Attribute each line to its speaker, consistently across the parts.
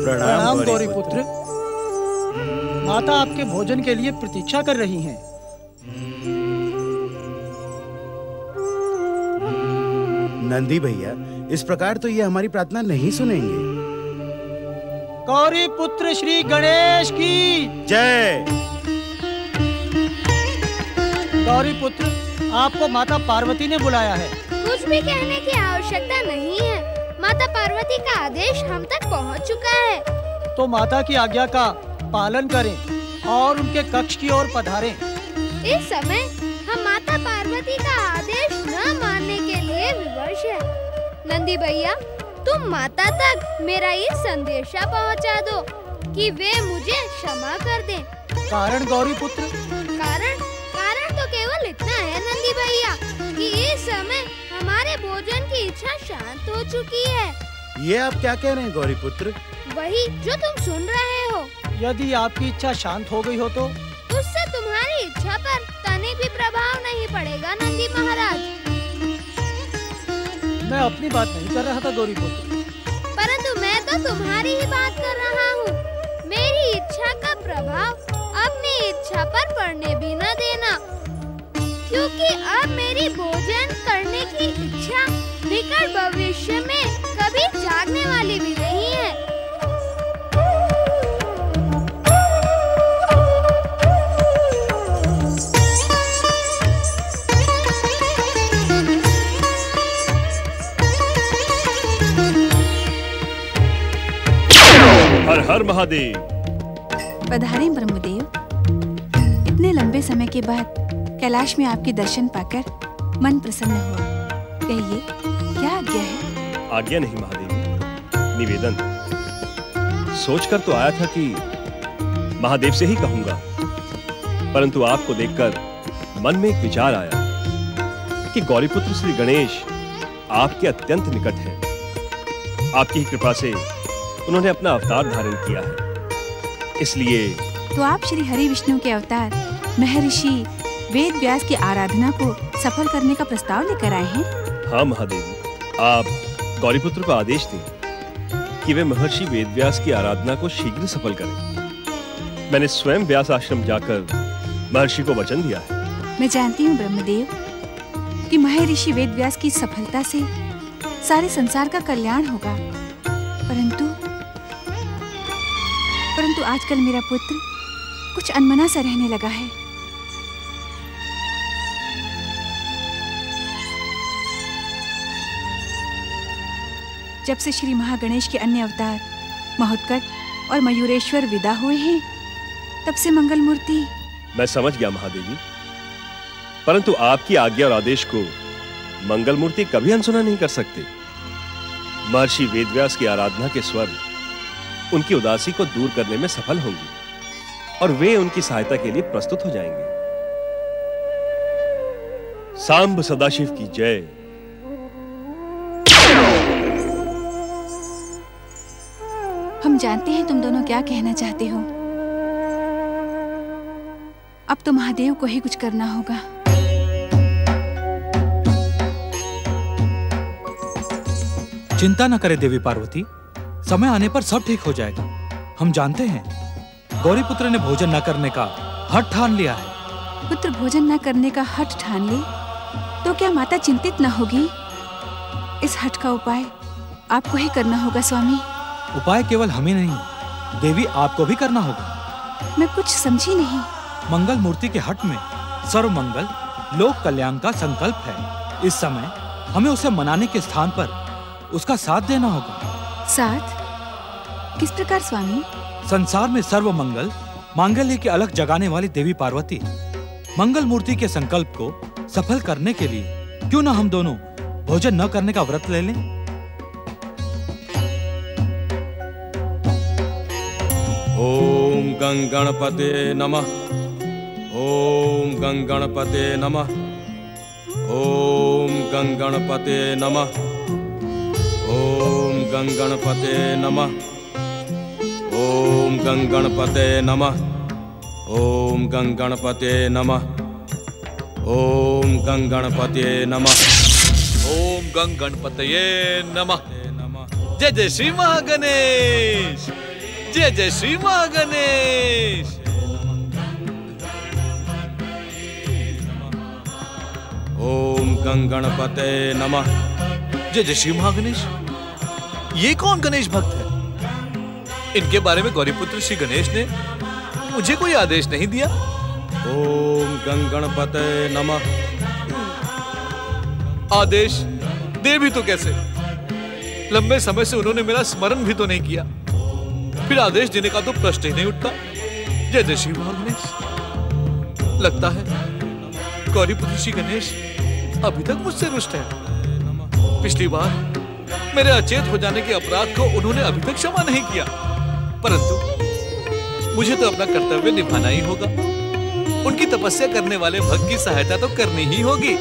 Speaker 1: प्रणाम गौरी पुत्र। माता आपके भोजन के लिए प्रतीक्षा कर रही हैं।
Speaker 2: नंदी भैया, इस प्रकार तो ये हमारी प्रार्थना नहीं सुनेंगे।
Speaker 1: गौरी पुत्र श्री गणेश की
Speaker 2: जय।
Speaker 1: गौरी पुत्र, आपको माता पार्वती ने बुलाया है।
Speaker 3: कुछ भी कहने की आवश्यकता नहीं है। माता पार्वती का आदेश हम तक पहुंच चुका है।
Speaker 1: तो माता की आज्ञा का पालन करें और उनके कक्ष की ओर पधारें।
Speaker 3: इस समय हम माता पार्वती का आदेश न मानने के लिए विवश है। नंदी भैया, तुम माता तक मेरा ये संदेशा पहुंचा दो कि वे मुझे क्षमा कर दें।
Speaker 1: कारण गौरी पुत्र?
Speaker 3: कारण तो केवल इतना है नंदी भैया कि इस समय हमारे भोजन की इच्छा शांत हो चुकी है।
Speaker 2: ये आप क्या कह रहे हैं गौरी पुत्र?
Speaker 3: वही जो तुम सुन रहे हो।
Speaker 1: यदि आपकी इच्छा शांत हो गई हो तो
Speaker 3: उससे तुम्हारी इच्छा पर तनिक भी प्रभाव नहीं पड़ेगा नंदी महाराज।
Speaker 1: मैं अपनी बात नहीं कर रहा था गौरी पुत्र,
Speaker 3: परंतु मैं तो तुम्हारी ही बात कर रहा हूँ। मेरी इच्छा का प्रभाव अपनी इच्छा पर पड़ने भी न देना, क्योंकि अब मेरी भोजन करने की इच्छा निकट भविष्य में कभी जागने वाली भी नहीं है।
Speaker 4: हर हर महादेव।
Speaker 5: पधारें ब्रह्मदेव। इतने लंबे समय के बाद कैलाश में आपके दर्शन पाकर मन प्रसन्न हुआ। कहिए, क्या आज्ञा है?
Speaker 4: आज्ञा नहीं महादेवी, निवेदन। सोचकर तो आया था कि महादेव से ही कहूंगा, परंतु आपको देखकर मन में एक विचार आया कि गौरीपुत्र श्री गणेश आपके अत्यंत निकट हैं। आपकी ही कृपा से उन्होंने अपना अवतार धारण किया है, इसलिए
Speaker 5: तो आप श्री हरि विष्णु के अवतार महर्षि वेद व्यास की आराधना को सफल करने का प्रस्ताव लेकर आए हैं।
Speaker 4: हाँ महादेवी, आप गौरीपुत्र को आदेश दें कि वे महर्षि वेद व्यास की आराधना को शीघ्र सफल करें। मैंने स्वयं व्यास आश्रम जाकर महर्षि को वचन दिया है।
Speaker 5: मैं जानती हूँ ब्रह्मदेव कि महर्षि वेद व्यास की सफलता से सारे संसार का कल्याण होगा, परंतु आजकल मेरा पुत्र कुछ अनमना सा रहने लगा है। जब से श्री महागणेश के अन्य अवतार महोत्कट और मयूरेश्वर विदा हुए हैं, तब से मंगल मूर्ति।
Speaker 4: मैं समझ गया महादेवी, परंतु आपकी आज्ञा और आदेश को मंगल मूर्ति कभी अनसुना नहीं कर सकते। महर्षि वेदव्यास की आराधना के स्वर उनकी उदासी को दूर करने में सफल होंगी और वे उनकी सहायता के लिए प्रस्तुत हो जाएंगे। सांब सदाशिव की जय।
Speaker 5: हम जानते हैं तुम दोनों क्या कहना चाहते हो। अब तो महादेव को ही कुछ करना होगा।
Speaker 6: चिंता न करे देवी पार्वती, समय आने पर सब ठीक हो जाएगा। हम जानते हैं गौरीपुत्र ने भोजन न करने का हठ ठान लिया है।
Speaker 5: पुत्र भोजन न करने का हठ ठान ले तो क्या माता चिंतित न होगी? इस हठ का उपाय आपको ही करना होगा स्वामी।
Speaker 6: उपाय केवल हमें नहीं, देवी आपको भी करना होगा।
Speaker 5: मैं कुछ समझी नहीं।
Speaker 6: मंगल मूर्ति के हठ में सर्व मंगल लोक कल्याण का संकल्प है। इस समय हमें उसे मनाने के स्थान पर उसका साथ देना होगा।
Speaker 5: साथ? किस प्रकार स्वामी?
Speaker 6: संसार में सर्व मंगल मांगल्य की अलख जगाने वाली देवी पार्वती मंगल मूर्ति के संकल्प को सफल करने के लिए क्यों न हम दोनों भोजन न करने का व्रत ले लें।
Speaker 7: ओम गं गणपते नमः। ओम गं गणपते नमः। ओम गं गणपते नमः। ओम गं गणपते नमः। ओम गं गणपते नमः। ओम गं गणपते नमः। ओम गं गणपते नमः।
Speaker 8: ओम गं गणपतये नमः। जय जय श्री महागणेश। जय जय श्री महागणेश।
Speaker 7: ओम गंगणपते नमः।
Speaker 8: जय जय श्री महागणेश। ये कौन गणेश भक्त है? इनके बारे में गौरीपुत्र श्री गणेश ने मुझे कोई आदेश नहीं दिया।
Speaker 7: ओम गंगणपते नमः।
Speaker 8: आदेश दे भी तो कैसे? लंबे समय से उन्होंने मेरा स्मरण भी तो नहीं किया, फिर आदेश देने का तो प्रश्न ही नहीं उठता। जय जय श्री महागणेश। लगता है गौरीपुत्र श्री गणेश अभी तक मुझसे रुष्ट है। पिछली बार मेरे अचेत हो जाने के अपराध को उन्होंने अभी तक क्षमा नहीं किया, परंतु मुझे तो अपना कर्तव्य निभाना ही होगा। उनकी तपस्या करने वाले भक्त की सहायता तो करनी ही होगी।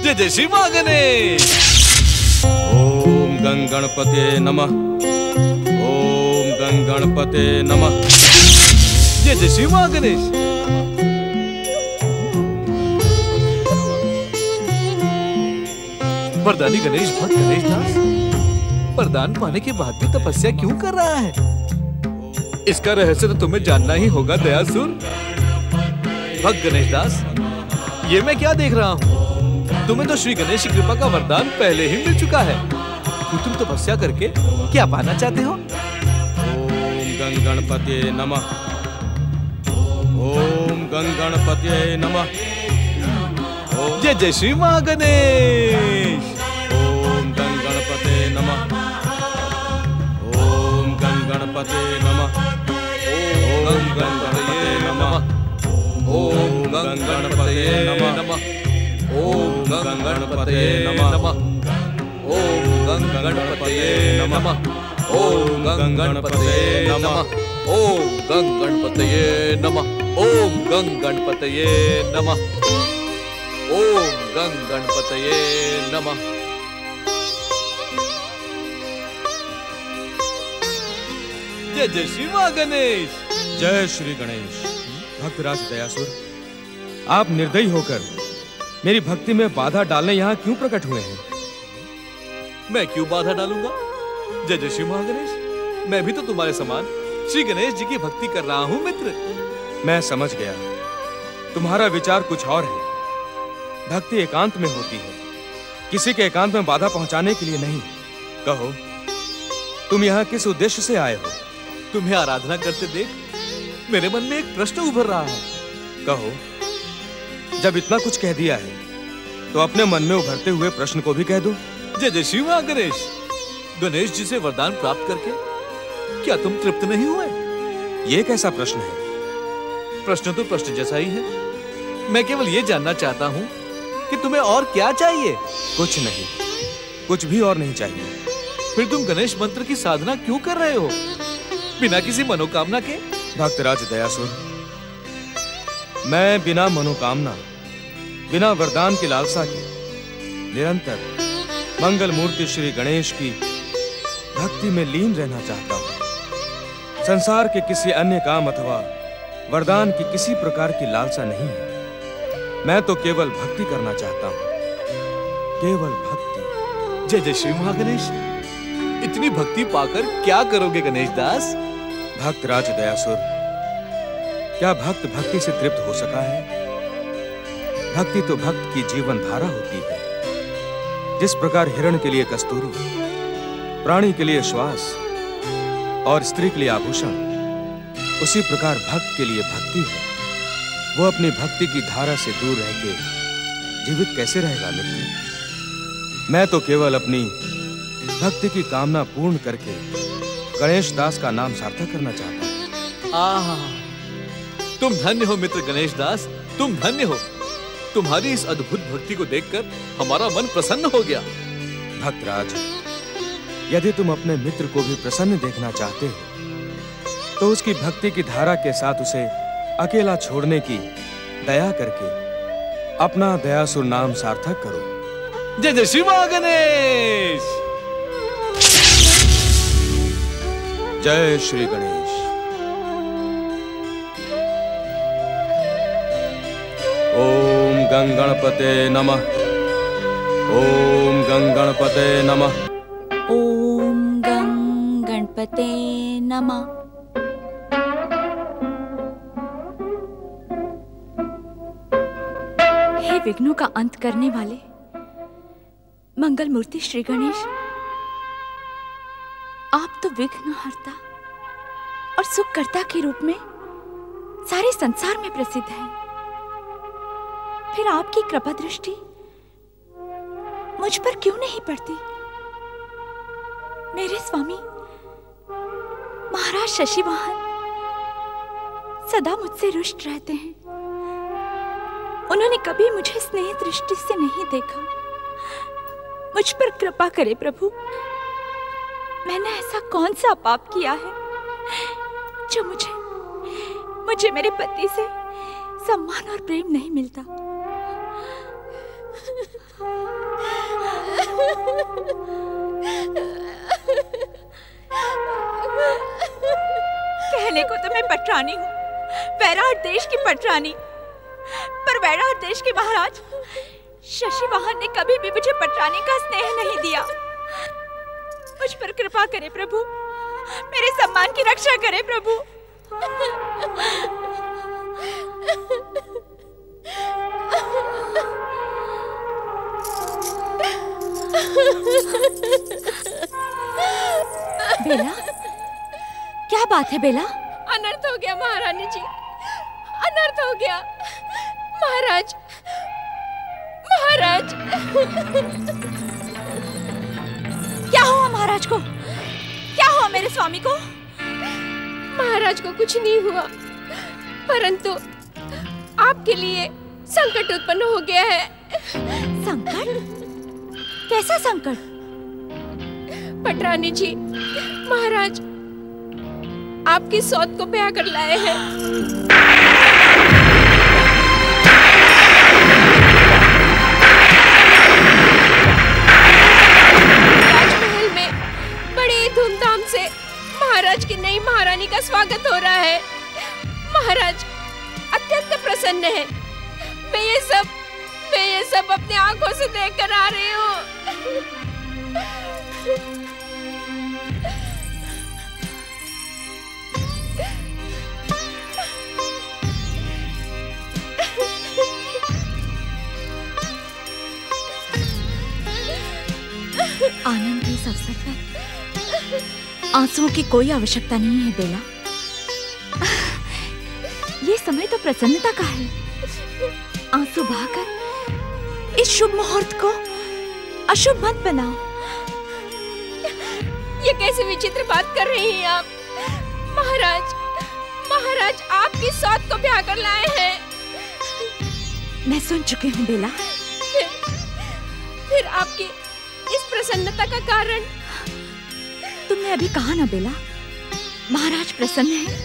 Speaker 8: जय जय श्री महागणेश।
Speaker 7: ओम गंगणपते नमः। ओम गंगणपते नमः।
Speaker 8: जय जय श्री महागणेश। वरदानी गणेश भक्त गणेश दास वरदान पाने के बाद भी तपस्या क्यों कर रहा है? इसका रहस्य तो तुम्हें जानना ही होगा दयासुर। भक्त गणेश दास, ये मैं क्या देख रहा हूँ? तुम्हें तो श्री गणेश की कृपा का वरदान पहले ही मिल चुका है। तो तुम तपस्या करके क्या पाना चाहते हो?
Speaker 7: ओम गंगणपते नमः। ओम गंगणपते नमः।
Speaker 8: जय जय श्री महागणेश।
Speaker 7: ओम गंगणपते नमः। ओम गंगणपते नमः। ओम गंगणपते नमः।
Speaker 8: ओम गंगणपते नमः। ओम गंगणपते नमः। ओम गंगणपते नमः। ओम गंगणपते नमः। ओम गंगणपते नमः। ओम गंगणपते नमः। ओम गंगणपतये नमः। जय जय श्री महागणेश।
Speaker 7: जय श्री गणेश। भक्तराज दयासुर, आप निर्दयी होकर मेरी भक्ति में बाधा डालने यहाँ क्यों प्रकट हुए हैं?
Speaker 8: मैं क्यों बाधा डालूंगा? जय जय श्री महागणेश, मैं भी तो तुम्हारे समान श्री गणेश जी की भक्ति कर रहा हूँ मित्र।
Speaker 7: मैं समझ गया, तुम्हारा विचार कुछ और है। भक्ति एकांत में होती है, किसी के एकांत में बाधा पहुंचाने के लिए नहीं। कहो, तुम यहाँ किस उद्देश्य से आए हो?
Speaker 8: तुम्हें आराधना करते देख मेरे मन में एक प्रश्न उभर रहा है।
Speaker 7: कहो, जब इतना कुछ कह दिया है तो अपने मन में उभरते हुए प्रश्न को भी कह दो।
Speaker 8: जय जय श्री गणेश। गणेश जी से वरदान प्राप्त करके क्या तुम तृप्त नहीं हुए?
Speaker 7: ये कैसा प्रश्न है?
Speaker 8: प्रश्न तो प्रश्न जैसा ही है। मैं केवल ये जानना चाहता हूँ कि तुम्हें और क्या चाहिए?
Speaker 7: कुछ नहीं, कुछ भी और नहीं चाहिए।
Speaker 8: फिर तुम गणेश मंत्र की साधना क्यों कर रहे हो बिना किसी मनोकामना के?
Speaker 7: भक्तराज दयासुर, मैं बिना मनोकामना, बिना वरदान की लालसा के निरंतर मंगल मूर्ति श्री गणेश की भक्ति में लीन रहना चाहता हूँ। संसार के किसी अन्य काम अथवा वरदान की किसी प्रकार की लालसा नहीं है। मैं तो केवल भक्ति करना चाहता हूँ, केवल भक्ति।
Speaker 8: जय जय श्री महागणेश। इतनी भक्ति पाकर क्या करोगे गणेश दास?
Speaker 7: भक्तराज दयासुर, क्या भक्त भक्ति से तृप्त हो सका है? भक्ति तो भक्त की जीवन धारा होती है। जिस प्रकार हिरण के लिए कस्तूरी, प्राणी के लिए श्वास और स्त्री के लिए आभूषण, उसी प्रकार भक्त के लिए भक्ति है। वो अपनी भक्ति की धारा से दूर रह के जीवित कैसे रहेगा मित्र? मैं तो केवल अपनी भक्ति की कामना पूर्ण करके गणेश दास का नाम सार्थक करना चाहता हूँ।
Speaker 8: आहा, तुम धन्य हो मित्र गणेश दास, तुम धन्य हो। तुम्हारी इस अद्भुत भक्ति को देखकर हमारा मन प्रसन्न हो गया।
Speaker 7: भक्तराज, यदि तुम अपने मित्र को भी प्रसन्न देखना चाहते हो तो उसकी भक्ति की धारा के साथ उसे अकेला छोड़ने की दया करके अपना दयासुर नाम सार्थक करो।
Speaker 8: जय जय श्री गणेश।
Speaker 7: जय श्री गणेश। ओम गंगणपते नमः। ओम गंगणपते नमः।
Speaker 5: ओम गं गणपते नमः। हे विघ्नों का अंत करने वाले मंगल मूर्ति श्री गणेश, आप तो विघ्नहर्ता और सुखकर्ता के रूप में सारे संसार में प्रसिद्ध हैं। फिर आपकी कृपा दृष्टि मुझ पर क्यों नहीं पड़ती? मेरे स्वामी महाराज शशिवाहन सदा मुझसे रुष्ट रहते हैं। उन्होंने कभी मुझे स्नेह दृष्टि से नहीं देखा। मुझ पर कृपा करे प्रभु। मैंने ऐसा कौन सा पाप किया है जो मुझे मेरे पति से सम्मान और प्रेम नहीं मिलता? कहने को तो मैं पटरानी हूँ, वैराट देश की पटरानी, पर वैराट देश के महाराज शशिवाहन ने कभी भी मुझे पटरानी का स्नेह नहीं दिया। मुझ पर कृपा करे प्रभु, मेरे सम्मान की रक्षा करे प्रभु। बेला, क्या बात है बेला?
Speaker 9: अनर्थ हो गया महारानी जी, अनर्थ हो गया। महाराज, महाराज।
Speaker 5: क्या हुआ महाराज को? क्या हुआ मेरे स्वामी को?
Speaker 9: महाराज को कुछ नहीं हुआ, परंतु आपके लिए संकट उत्पन्न हो गया है।
Speaker 5: संकट? कैसा संकट?
Speaker 9: पटरानी जी, महाराज आपकी सौत को ब्याह कर लाए हैं। राजमहल में बड़ी धूमधाम से महाराज की नई महारानी का स्वागत हो रहा है। महाराज अत्यंत प्रसन्न है। मैं ये सब अपनी आंखों से देखकर आ रही हूँ।
Speaker 5: आनंद के इस अवसर पर आंसुओं की कोई आवश्यकता नहीं है बेला। ये समय तो प्रसन्नता का है। आंसू बहाकर इस शुभ मुहूर्त को अशुभ मत बनाओ।
Speaker 9: ये कैसे विचित्र बात कर रही हैं आप? महाराज आपकी सौत को ब्याह कर लाए हैं।
Speaker 5: मैं सुन चुकी हूँ बेला।
Speaker 9: फिर आपकी इस प्रसन्नता का कारण?
Speaker 5: तुमने अभी कहा ना बेला, महाराज प्रसन्न है,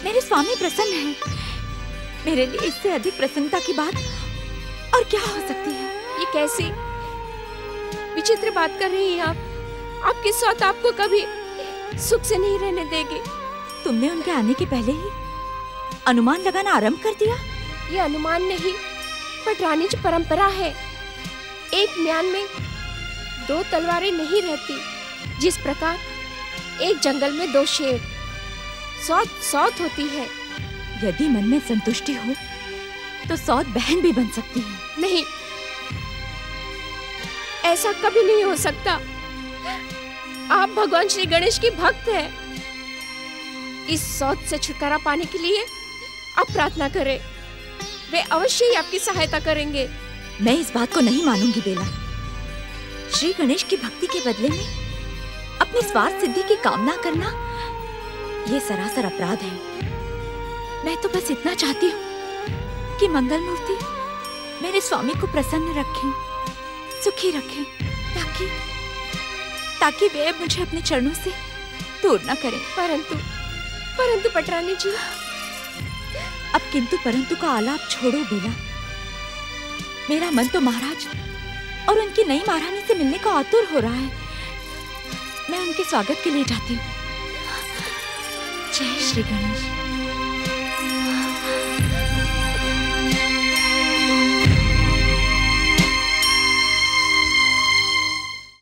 Speaker 5: मेरे स्वामी प्रसन्न है। मेरे लिए इससे अधिक प्रसन्नता की बात और क्या हो सकती है?
Speaker 9: ये कैसी विचित्र बात कर रही हैं आप? आपकी सौत आपको कभी सुख से नहीं रहने देगी।
Speaker 5: तुमने उनके आने के पहले ही अनुमान लगाना आरंभ कर दिया।
Speaker 9: ये अनुमान नहीं, पटरानी की परंपरा है। एक म्यान में दो तलवारें नहीं रहती। जिस प्रकार एक जंगल में दो शेर, सौत होती है।
Speaker 5: यदि मन में संतुष्टि हो तो सौत बहन भी बन सकती है।
Speaker 9: नहीं, ऐसा कभी नहीं हो सकता। आप भगवान श्री गणेश की भक्त हैं। इस सौत से छुटकारा पाने के लिए आप प्रार्थना करें, वे अवश्य ही आपकी सहायता करेंगे।
Speaker 5: मैं इस बात को नहीं मानूंगी बेला। श्री गणेश की भक्ति के बदले में अपनी स्वार्थ सिद्धि की कामना करना ये सरासर अपराध है। मैं तो बस इतना चाहती हूँ कि मंगल मूर्ति मेरे स्वामी को प्रसन्न रखें, सुखी रखें, ताकि वे मुझे अपने चरणों से दूर न करें।
Speaker 9: परंतु पटरानी जी,
Speaker 5: अब किंतु परंतु का आलाप छोड़ो बेला। मेरा मन तो महाराज और उनकी नई महारानी से मिलने का आतुर हो रहा है। मैं उनके स्वागत के लिए जाती हूँ। जय श्री गणेश।